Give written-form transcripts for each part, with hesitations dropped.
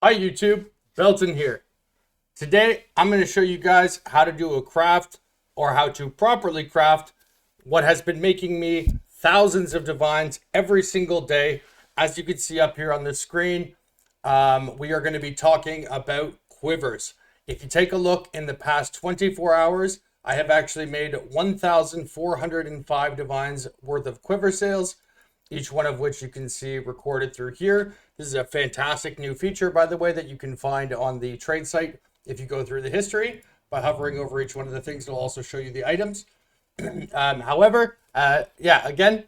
Hi YouTube, Belton here. Today I'm going to show you guys how to do a craft or how to properly craft what has been making me thousands of divines every single day. As you can see up here on the screen, we are going to be talking about quivers. If you take a look in the past 24 hours, I have actually made 1,405 divines worth of quiver sales, each one of which you can see recorded through here. This is a fantastic new feature, by the way, that you can find on the trade site. If you go through the history by hovering over each one of the things, it'll also show you the items. However, again,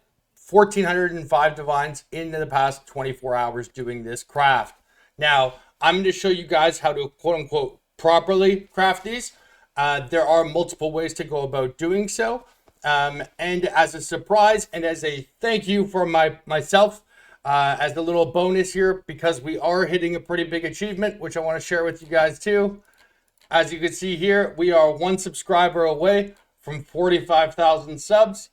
1,405 divines in the past 24 hours doing this craft. Now, I'm going to show you guys how to quote unquote properly craft these. There are multiple ways to go about doing so. And as a surprise and as a thank you for myself, as a little bonus here, because we are hitting a pretty big achievement, which I want to share with you guys too. As you can see here, we are one subscriber away from 45,000 subs.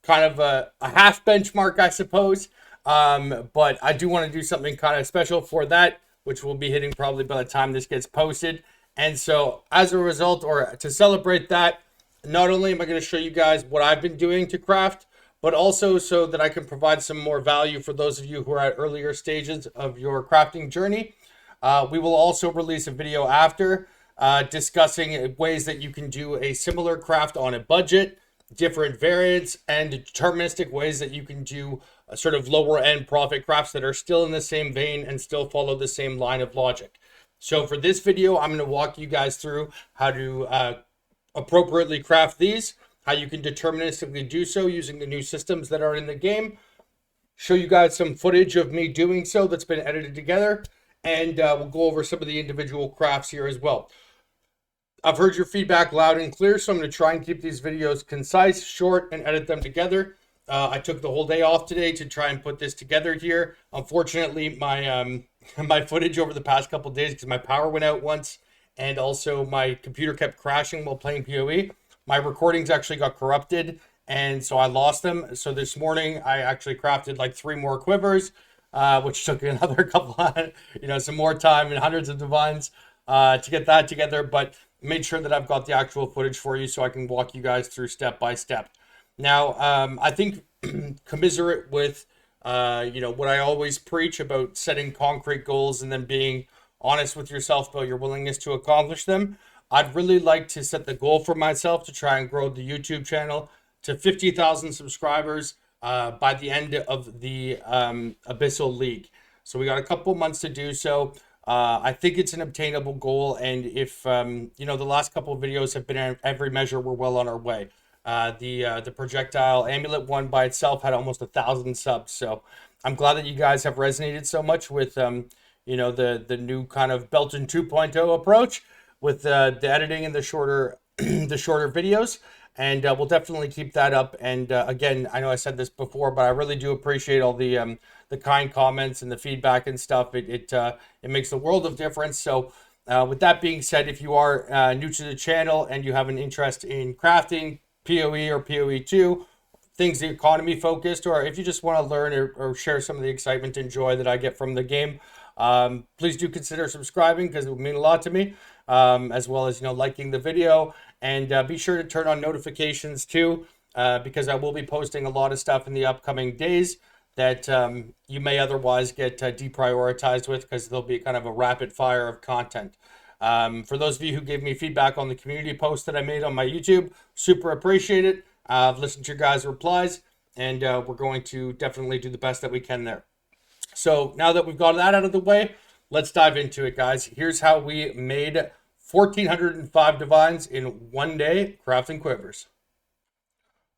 Kind of a half benchmark, I suppose. But I do want to do something kind of special for that, which we'll be hitting probably by the time this gets posted. And so as a result, or to celebrate that, not only am I going to show you guys what I've been doing to craft, but also so that I can provide some more value for those of you who are at earlier stages of your crafting journey. We will also release a video after discussing ways that you can do a similar craft on a budget, different variants, and deterministic ways that you can do a sort of lower end profit crafts that are still in the same vein and still follow the same line of logic. So for this video, I'm going to walk you guys through how to appropriately craft these, how you can deterministically do so using the new systems that are in the game, show you guys some footage of me doing so that's been edited together, and we'll go over some of the individual crafts here as well. I've heard your feedback loud and clear, so I'm going to try and keep these videos concise, short, and edit them together. I took the whole day off today to try and put this together here. Unfortunately, my my footage over the past couple of days, because my power went out once, and also my computer kept crashing while playing PoE. My recordings actually got corrupted, and so I lost them. So this morning, I actually crafted like 3 more quivers, which took another couple of, some more time and hundreds of divines to get that together. But made sure that I've got the actual footage for you so I can walk you guys through step by step. Now, I think commiserate with, what I always preach about setting concrete goals and then being honest with yourself about your willingness to accomplish them. I'd really like to set the goal for myself to try and grow the YouTube channel to 50,000 subscribers by the end of the Abyssal League. So we got a couple months to do so. I think it's an obtainable goal, and if the last couple of videos have been in every measure, we're well on our way. The Projectile amulet one by itself had almost 1,000 subs, so I'm glad that you guys have resonated so much with the new kind of Belton 2.0 approach with the editing and the shorter videos, and we'll definitely keep that up. And again, I know I said this before, but I really do appreciate all the kind comments and the feedback and stuff. It makes a world of difference. So with that being said, if you are new to the channel and you have an interest in crafting, PoE or PoE2, things the economy focused, or if you just want to learn or share some of the excitement and joy that I get from the game, please do consider subscribing, because it would mean a lot to me, as well as liking the video, and be sure to turn on notifications too, because I will be posting a lot of stuff in the upcoming days that you may otherwise get deprioritized with, because there'll be kind of a rapid fire of content. For those of you who gave me feedback on the community post that I made on my YouTube, super appreciate it. I've listened to your guys' replies, and we're going to definitely do the best that we can there. So now that we've got that out of the way, let's dive into it, guys. Here's how we made 1,405 divines in one day crafting quivers.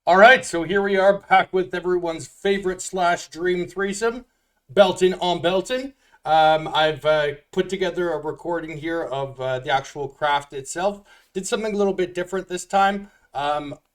All right, so here we are back with everyone's favorite / dream threesome, Belton on Belton. I've put together a recording here of the actual craft itself. Did something a little bit different this time.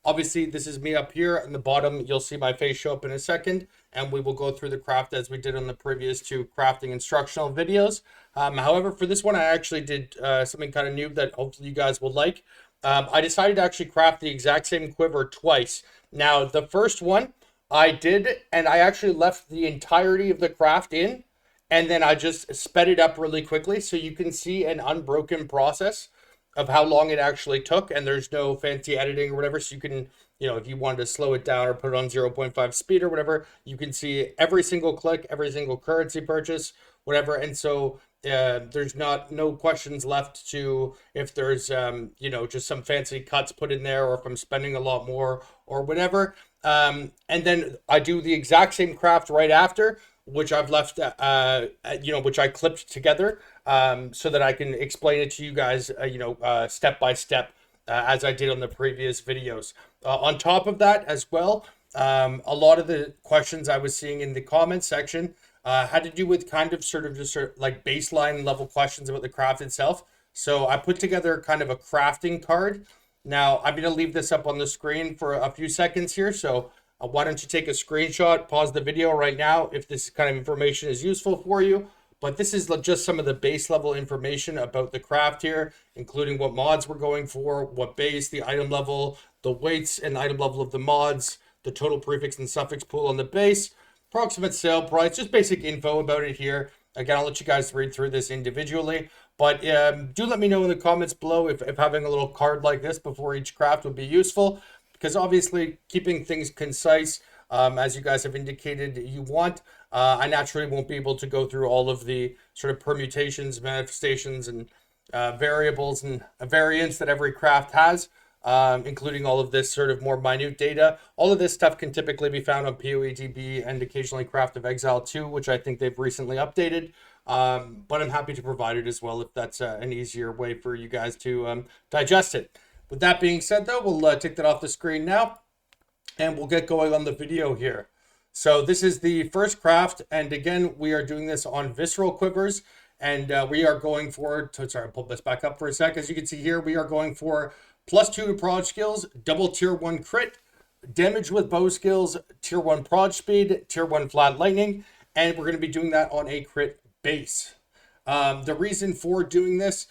Obviously, this is me up here. In the bottom, you'll see my face show up in a second, and we will go through the craft as we did on the previous 2 crafting instructional videos. However, for this one, I actually did something kind of new that hopefully you guys will like. I decided to actually craft the exact same quiver twice. Now, the first one I did, and I actually left the entirety of the craft in, and then I just sped it up really quickly so you can see an unbroken process of how long it actually took, and there's no fancy editing or whatever. So you can, if you wanted to slow it down or put it on 0.5 speed or whatever, you can see every single click, every single currency purchase, whatever. And so there's no questions left to if there's just some fancy cuts put in there, or if I'm spending a lot more or whatever. And then I do the exact same craft right after, which I've left, which I clipped together, so that I can explain it to you guys, step by step, as I did on the previous videos. On top of that as well, a lot of the questions I was seeing in the comment section had to do with kind of sort of like baseline level questions about the craft itself. So I put together kind of a crafting card. Now I'm going to leave this up on the screen for a few seconds here. So why don't you take a screenshot, pause the video right now if this kind of information is useful for you. But this is just some of the base level information about the craft here, including what mods we're going for, what base, the item level, the weights and item level of the mods, the total prefix and suffix pool on the base, approximate sale price, just basic info about it here. Again, I'll let you guys read through this individually, but do let me know in the comments below if having a little card like this before each craft would be useful, because obviously keeping things concise, as you guys have indicated you want, I naturally won't be able to go through all of the sort of permutations, manifestations, and variables and variants that every craft has, including all of this sort of more minute data. All of this stuff can typically be found on PoE and occasionally Craft of Exile 2, which I think they've recently updated. But I'm happy to provide it as well if that's an easier way for you guys to digest it. With that being said, though, we'll take that off the screen now, and we'll get going on the video here. So this is the first craft, and again, we are doing this on visceral quivers, and we are going for, sorry, I'll pull this back up for a sec. As you can see here, we are going for +2 to Proj skills, double tier 1 crit, damage with bow skills, tier 1 Proj speed, tier 1 flat lightning, and we're going to be doing that on a crit base. The reason for doing this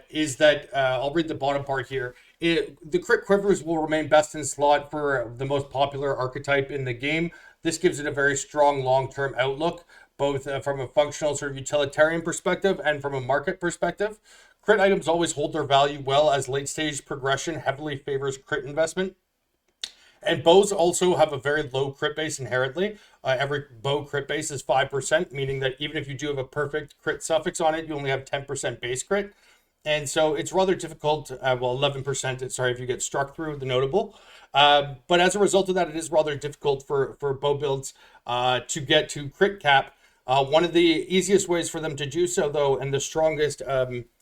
is that, I'll read the bottom part here. The crit quivers will remain best in slot for the most popular archetype in the game. This gives it a very strong long-term outlook, both from a functional sort of utilitarian perspective and from a market perspective. Crit items always hold their value well, as late-stage progression heavily favors crit investment. And bows also have a very low crit base inherently. Every bow crit base is 5%, meaning that even if you do have a perfect crit suffix on it, you only have 10% base crit. And so it's rather difficult, 11%, sorry, if you get struck through the notable. But as a result of that, it is rather difficult for bow builds to get to crit cap. One of the easiest ways for them to do so, though, and the strongest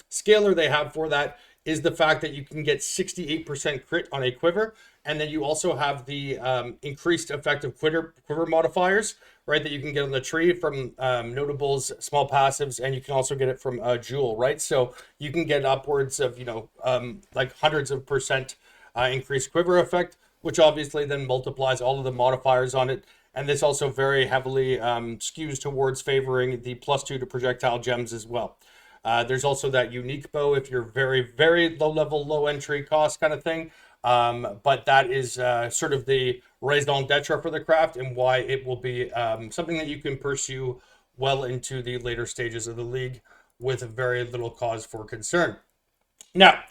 scaler they have for that, is the fact that you can get 68% crit on a quiver, and then you also have the increased effective quiver modifiers, right, that you can get on the tree from notables, small passives, and you can also get it from Jewel, right? So you can get upwards of, like hundreds of percent increased quiver effect, which obviously then multiplies all of the modifiers on it. And this also very heavily skews towards favoring the +2 to projectile gems as well. There's also that unique bow if you're very, very low level, low entry cost kind of thing. But that is sort of the raison d'etre for the craft, and why it will be something that you can pursue well into the later stages of the league with very little cause for concern. Now,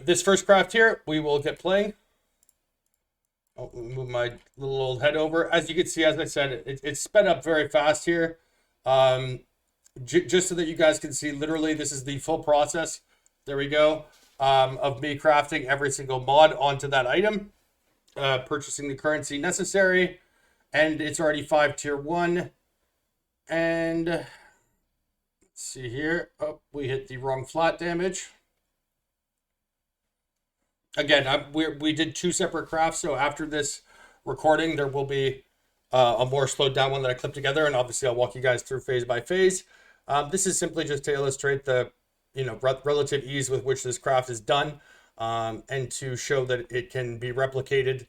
this first craft here, we will get playing. I'll move my little old head over. As you can see, as I said, it's sped up very fast here. Just so that you guys can see, literally, this is the full process. There we go. Of me crafting every single mod onto that item, purchasing the currency necessary, and it's already 5 tier 1. And let's see here. Oh, we hit the wrong flat damage. Again, we did 2 separate crafts, so after this recording, there will be a more slowed down one that I clipped together, and obviously I'll walk you guys through phase by phase. This is simply just to illustrate the relative ease with which this craft is done, and to show that it can be replicated.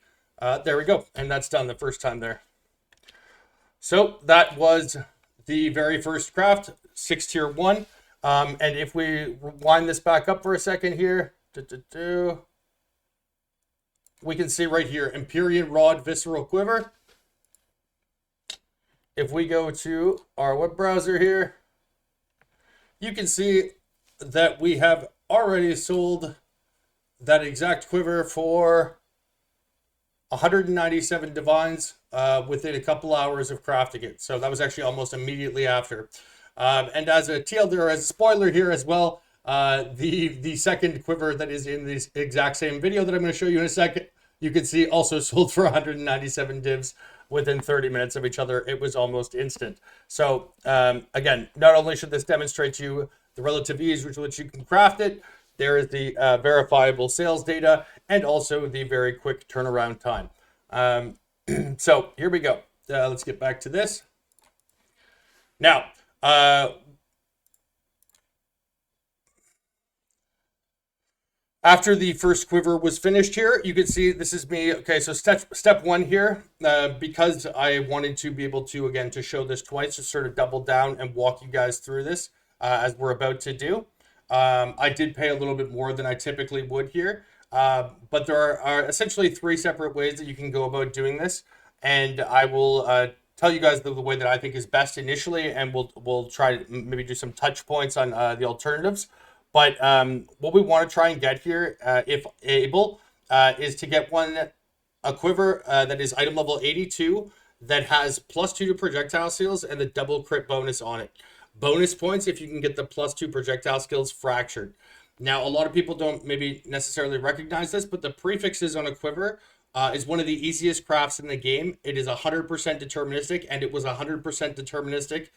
There we go, and that's done the first time there. So that was the very first craft, 6 tier 1. And if we wind this back up for a second here, we can see right here, Empyrean Rod Visceral Quiver. if we go to our web browser here, you can see that we have already sold that exact quiver for 197 divines within a couple hours of crafting it. So that was actually almost immediately after. And as a TLD, or as a spoiler here as well, the second quiver that is in this exact same video that I'm going to show you in a second, you can see also sold for 197 divs within 30 minutes of each other. It was almost instant. So again, not only should this demonstrate to you the relative ease with which you can craft it, there is the verifiable sales data and also the very quick turnaround time. So here we go. Let's get back to this. Now, after the first quiver was finished here, you can see this is me. Okay, so step one here, because I wanted to be able to, again, to show this twice, to sort of double down and walk you guys through this as we're about to do. I did pay a little bit more than I typically would here, but there are essentially three separate ways that you can go about doing this, and I will tell you guys the way that I think is best initially, and we'll try to maybe do some touch points on the alternatives. But what we want to try and get here, if able, is to get a quiver that is item level 82 that has +2 to projectile skills and the double crit bonus on it. Bonus points if you can get the +2 projectile skills fractured. Now, a lot of people don't maybe necessarily recognize this, but the prefixes on a quiver is one of the easiest crafts in the game. It is 100% deterministic, and it was 100% deterministic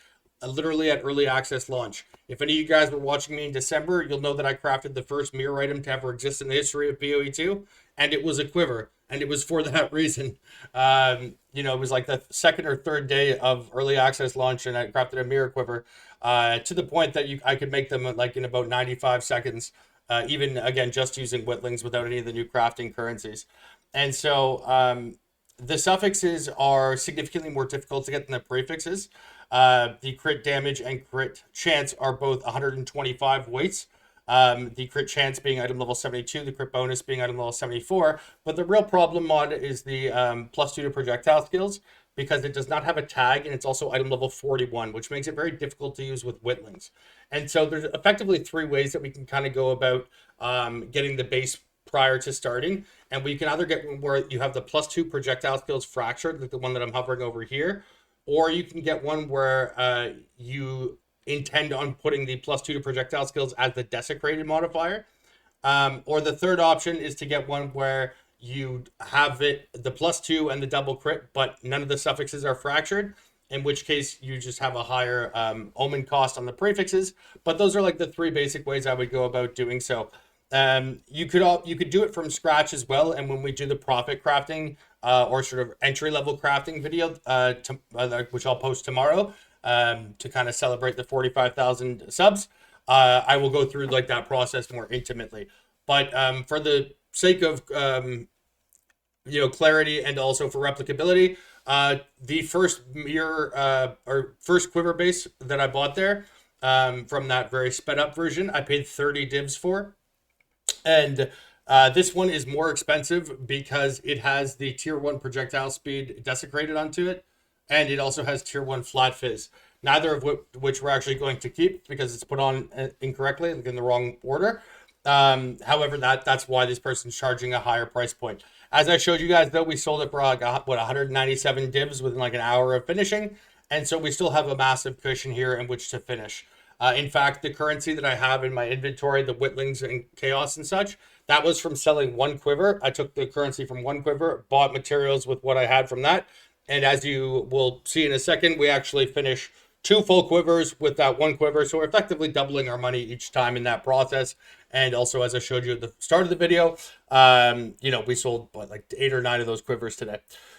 literally at early access launch. If any of you guys were watching me in December, you'll know that I crafted the first mirror item to ever exist in the history of PoE 2, and it was a quiver, and it was for that reason. It was like the second or third day of early access launch, and I crafted a mirror quiver to the point that I could make them like in about 95 seconds, even, again, just using whittlings without any of the new crafting currencies. And so the suffixes are significantly more difficult to get than the prefixes. The crit damage and crit chance are both 125 weights. The crit chance being item level 72, the crit bonus being item level 74. But the real problem mod is the +2 to projectile skills, because it does not have a tag, and it's also item level 41, which makes it very difficult to use with whittlings. And so there's effectively three ways that we can kind of go about getting the base prior to starting. And we can either get where you have the +2 projectile skills fractured, like the one that I'm hovering over here, or you can get one where you intend on putting the +2 to projectile skills as the desecrated modifier. Or the third option is to get one where you have it the +2 and the double crit, but none of the suffixes are fractured, in which case you just have a higher omen cost on the prefixes. But those are like the three basic ways I would go about doing so. You could do it from scratch as well, and when we do the profit crafting or sort of entry level crafting video, which I'll post tomorrow to kind of celebrate the 45,000 subs, I will go through like that process more intimately. But for the sake of clarity and also for replicability, the first mirror or first quiver base that I bought there from that very sped up version, I paid 30 divs for. And this one is more expensive because it has the tier 1 projectile speed desecrated onto it, and it also has tier 1 flat fizz, neither of which we're actually going to keep because it's put on incorrectly, like in the wrong order. However, that's why this person's charging a higher price point. As I showed you guys, though, we sold it for like 197 divs within like an hour of finishing, and so we still have a massive cushion here in which to finish. In fact, the currency that I have in my inventory, the whittlings and chaos and such, that was from selling one quiver. I took the currency from one quiver, bought materials with what I had from that. And as you will see in a second, we actually finish 2 full quivers with that one quiver. So we're effectively doubling our money each time in that process. And also, as I showed you at the start of the video, we sold like 8 or 9 of those quivers today.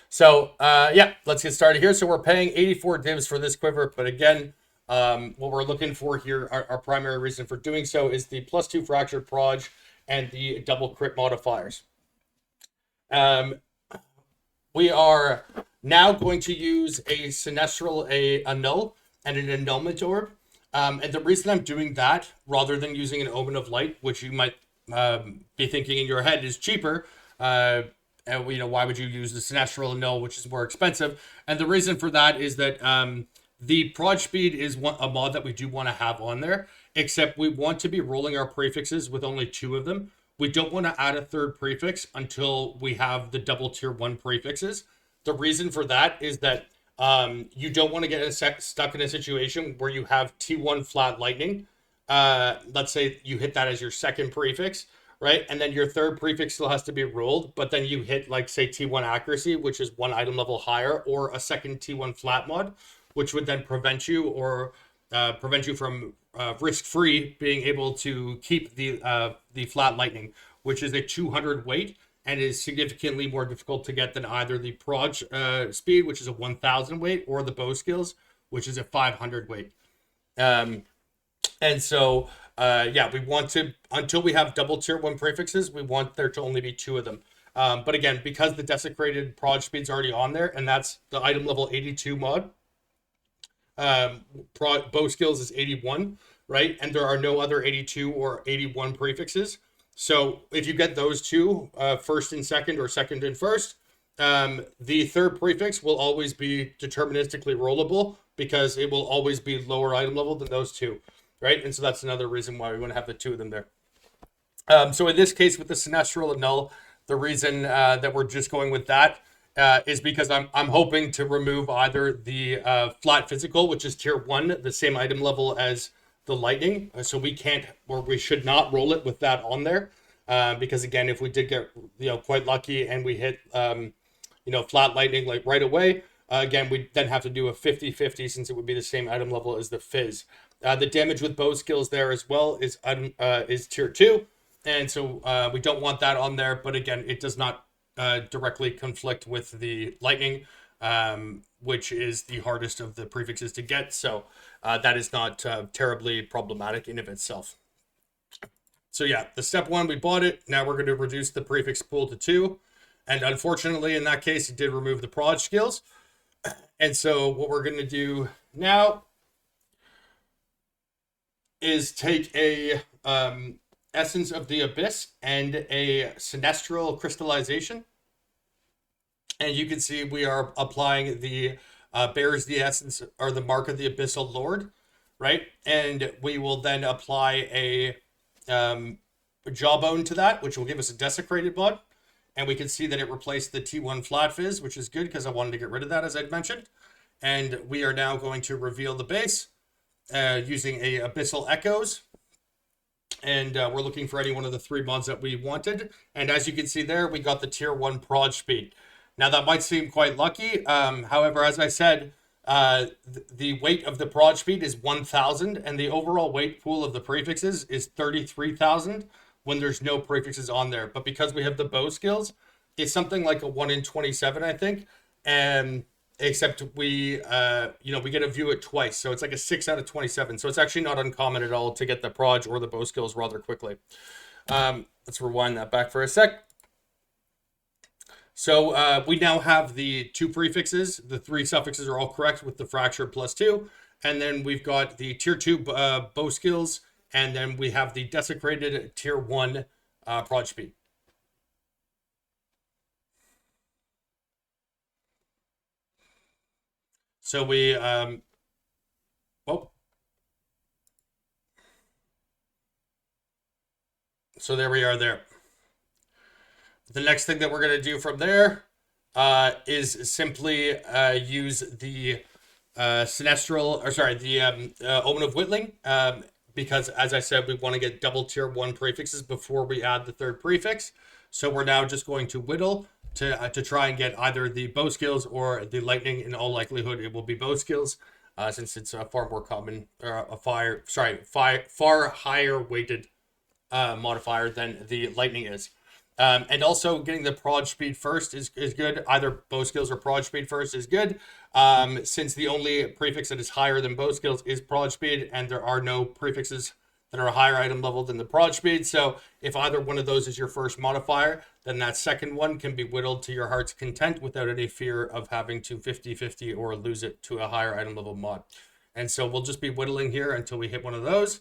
So yeah, let's get started here. So we're paying 84 divs for this quiver. But again, what we're looking for here, our primary reason for doing so, is the +2 fractured proj and the double crit modifiers. We are now going to use a sinestral, a null, and an annulment orb. And the reason I'm doing that, rather than using an omen of light, which you might be thinking in your head is cheaper, And why would you use the sinestral null, which is more expensive? And the reason for that is that the proj speed is a mod that we do want to have on there, except we want to be rolling our prefixes with only 2 of them. We don't want to add a third prefix until we have the double tier 1 prefixes. The reason for that is that you don't want to get stuck in a situation where you have T1 flat lightning. Let's say you hit that as your second prefix, right? And then your third prefix still has to be rolled, but then you hit, like, say, T1 accuracy, which is 1 item level higher, or a second T1 flat mod, which would then prevent you from risk-free being able to keep the flat lightning, which is a 200 weight and is significantly more difficult to get than either the proj speed, which is a 1000 weight, or the bow skills, which is a 500 weight. And so, yeah, we want to, until we have double tier 1 prefixes, we want there to only be 2 of them. But again, because the desecrated proj speed's already on there, and that's the item level 82 mod, bow skills is 81, right? And there are no other 82 or 81 prefixes. So if you get those 2, first and second, or second and first, the third prefix will always be deterministically rollable, because it will always be lower item level than those 2, right? And so that's another reason why we want to have the 2 of them there. So in this case, with the sinestral and null, the reason that we're just going with that is because I'm hoping to remove either the flat physical, which is tier 1, the same item level as the lightning, so we can't, or we should not roll it with that on there, because again, if we did get quite lucky and we hit flat lightning like right away, again, we then have to do a 50-50, since it would be the same item level as the fizz. The damage with bow skills there as well is tier 2, and so we don't want that on there. But again, it does not directly conflict with the lightning, which is the hardest of the prefixes to get. So that is not terribly problematic in of itself. So yeah, the step 1, we bought it. Now we're going to reduce the prefix pool to 2. And unfortunately, in that case, it did remove the proj skills. And so what we're going to do now is take a essence of the abyss and a sinestral crystallization. And you can see we are applying the bears the essence, or the mark of the abyssal lord, right? And we will then apply a jawbone to that, which will give us a desecrated blood. And we can see that it replaced the T1 flat fizz, which is good, because I wanted to get rid of that, as I'd mentioned. And we are now going to reveal the base using a abyssal echoes. And we're looking for any one of the 3 mods that we wanted. And as you can see there, we got the tier 1 proj speed. Now that might seem quite lucky. However, as I said, the weight of the proj speed is 1000, and the overall weight pool of the prefixes is 33,000 when there's no prefixes on there. But because we have the bow skills, it's something like a 1 in 27, I think. And except we get to view it twice. So it's like a 6 out of 27. So it's actually not uncommon at all to get the proj or the bow skills rather quickly. Let's rewind that back for a sec. So we now have the 2 prefixes. The 3 suffixes are all correct with the fracture +2. And then we've got the tier 2 bow skills. And then we have the desecrated tier 1 proj speed. So we, so there we are there. The next thing that we're going to do from there is simply use the sinestral, or sorry, the Omen of Whittling, because as I said, we want to get double tier 1 prefixes before we add the 3rd prefix. So we're now just going to whittle to try and get either the bow skills or the lightning. In all likelihood, it will be bow skills, since it's a far more common, far higher weighted modifier than the lightning is. And also getting the proj speed first is good. Either bow skills or proj speed first is good, since the only prefix that is higher than bow skills is proj speed, and there are no prefixes that are a higher item level than the proj speed. So if either one of those is your first modifier, then that second one can be whittled to your heart's content without any fear of having to 50-50 or lose it to a higher item level mod. And so we'll just be whittling here until we hit one of those.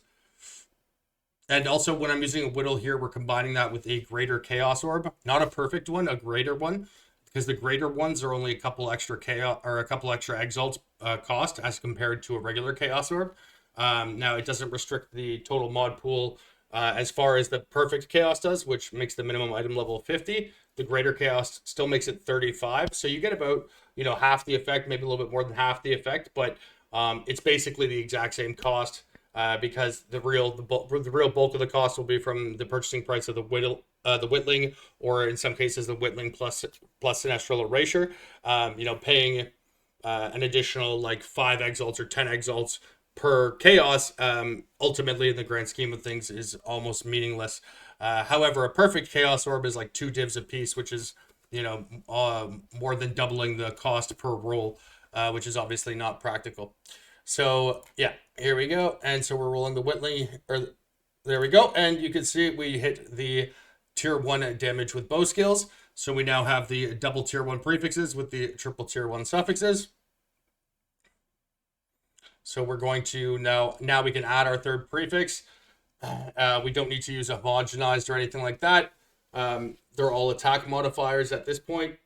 And also when I'm using a whittle here, we're combining that with a greater chaos orb, not a perfect one, a greater one, because the greater ones are only a couple extra chaos or a couple extra exalts cost as compared to a regular chaos orb. Now it doesn't restrict the total mod pool as far as the perfect chaos does, which makes the minimum item level 50. The greater chaos still makes it 35. So you get about, half the effect, maybe a little bit more than half the effect, but it's basically the exact same cost. Because the real bulk of the cost will be from the purchasing price of the whittling, or in some cases the whittling plus sinestral erasure. Paying an additional like 5 exalts or 10 exalts per chaos, ultimately in the grand scheme of things is almost meaningless. However, a perfect chaos orb is like 2 divs apiece, which is more than doubling the cost per roll, which is obviously not practical. So yeah, here we go. And so we're rolling the whittling, or there we go. And you can see we hit the tier 1 damage with bow skills. So we now have the double tier 1 prefixes with the triple tier 1 suffixes. So we're going to now we can add our third prefix. We don't need to use a homogenized or anything like that. They're all attack modifiers at this point.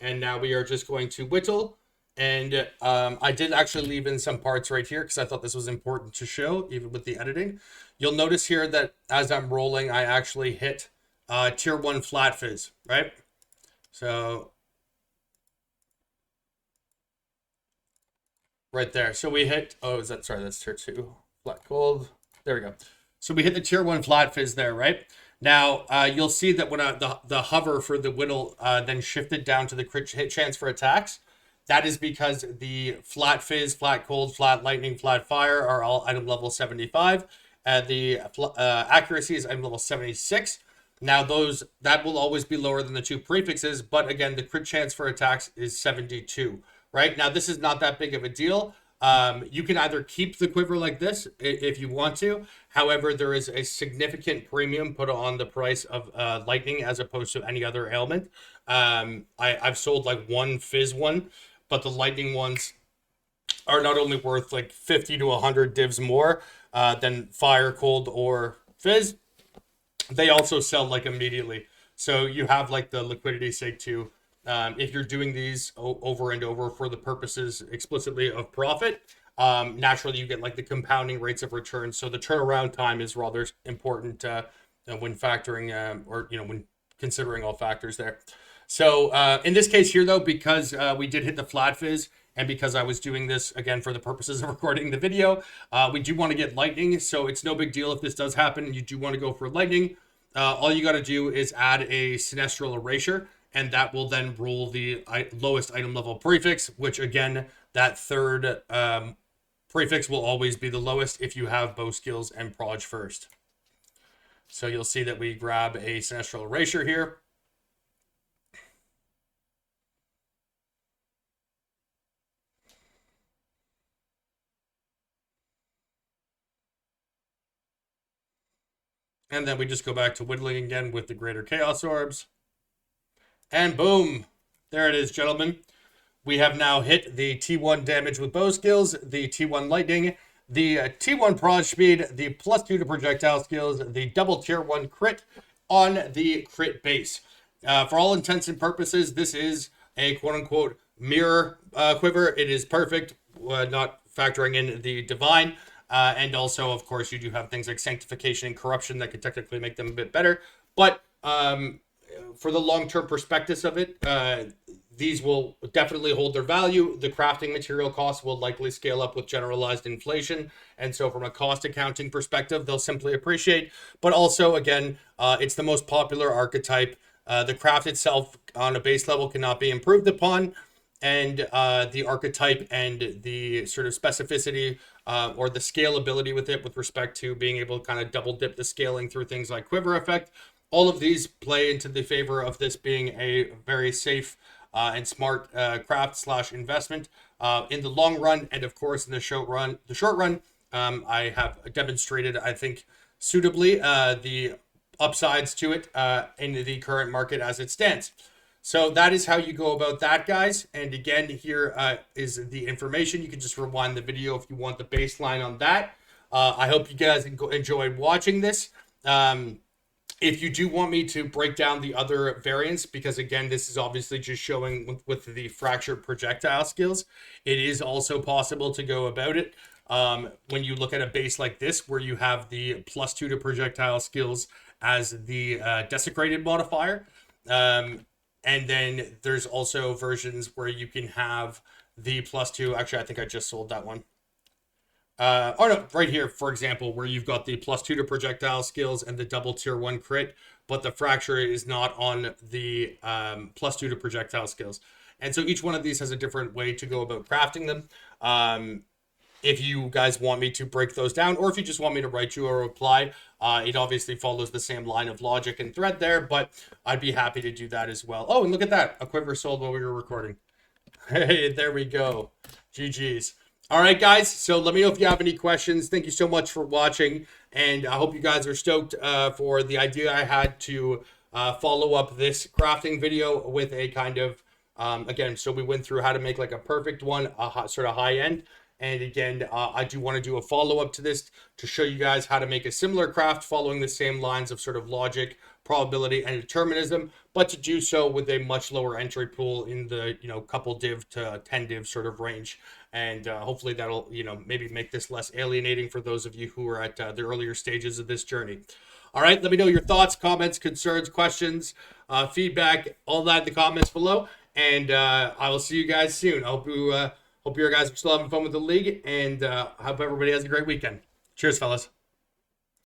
And now we are just going to whittle. And I did actually leave in some parts right here because I thought this was important to show, even with the editing. You'll notice here that as I'm rolling, I actually hit tier 1 flat fizz, right? So right there. So we hit, that's tier 2 flat gold. There we go. So we hit the tier 1 flat fizz there, right? Now, you'll see that when the hover for the whittle then shifted down to the crit hit chance for attacks. That is because the flat fizz, flat cold, flat lightning, flat fire are all item level 75. The accuracy is item level 76. Now that will always be lower than the 2 prefixes, but again, the crit chance for attacks is 72. Right now, this is not that big of a deal. You can either keep the quiver like this if you want to. However, there is a significant premium put on the price of lightning as opposed to any other ailment. I've sold like one fizz one, but the lightning ones are not only worth like 50 to 100 divs more than fire, cold, or fizz, they also sell like immediately. So you have like the liquidity sake too. If you're doing these over and over for the purposes explicitly of profit, naturally you get like the compounding rates of return. So the turnaround time is rather important when factoring when considering all factors there. So in this case here though, because we did hit the flat fizz, and because I was doing this again for the purposes of recording the video, we do want to get lightning. So it's no big deal if this does happen and you do want to go for lightning. All you got to do is add a sinestral erasure, and that will then roll the lowest item level prefix, which again, that third prefix will always be the lowest if you have bow skills and proj first. So you'll see that we grab a sinestral erasure here. And then we just go back to whittling again with the greater chaos orbs. And boom, there it is, gentlemen. We have now hit the T1 damage with bow skills, the T1 lightning, the T1 proj speed, the +2 to projectile skills, the double tier 1 crit on the crit base. For all intents and purposes, this is a quote-unquote mirror quiver. It is perfect, not factoring in the divine. And also, of course, you do have things like sanctification and corruption that could technically make them a bit better. But for the long-term perspectives of it, these will definitely hold their value. The crafting material costs will likely scale up with generalized inflation. And so from a cost accounting perspective, they'll simply appreciate. But also, again, it's the most popular archetype. The craft itself on a base level cannot be improved upon. And the archetype and the sort of specificity or the scalability with it with respect to being able to kind of double dip the scaling through things like quiver effect. All of these play into the favor of this being a very safe and smart craft / investment in the long run. And of course, in the short run, I have demonstrated, I think, suitably the upsides to it in the current market as it stands. So that is how you go about that, guys. And again, here is the information. You can just rewind the video if you want the baseline on that. I hope you guys enjoyed watching this. If you do want me to break down the other variants, because again, this is obviously just showing with the fractured projectile skills, it is also possible to go about it. When you look at a base like this, where you have the +2 to projectile skills as the desecrated modifier. And then there's also versions where you can have the +2. Actually, I think I just sold that one. Oh no, right here, for example, where you've got the +2 to projectile skills and the double tier 1 crit, but the fracture is not on the +2 to projectile skills. And so each one of these has a different way to go about crafting them. If you guys want me to break those down, or if you just want me to write you a reply, it obviously follows the same line of logic and thread there, but I'd be happy to do that as well. Oh, and look at that. A quiver sold while we were recording. Hey, there we go. GG's. All right, guys. So let me know if you have any questions. Thank you so much for watching. And I hope you guys are stoked for the idea I had to follow up this crafting video with a kind of, again, so we went through how to make like a perfect one, a sort of high end. And again, I do want to do a follow-up to this to show you guys how to make a similar craft following the same lines of sort of logic, probability, and determinism, but to do so with a much lower entry pool in the, couple div to 10 div sort of range. And hopefully that'll, maybe make this less alienating for those of you who are at the earlier stages of this journey. All right, let me know your thoughts, comments, concerns, questions, feedback, all that in the comments below. And I will see you guys soon. I hope you guys are still having fun with the league, and hope everybody has a great weekend. Cheers, fellas.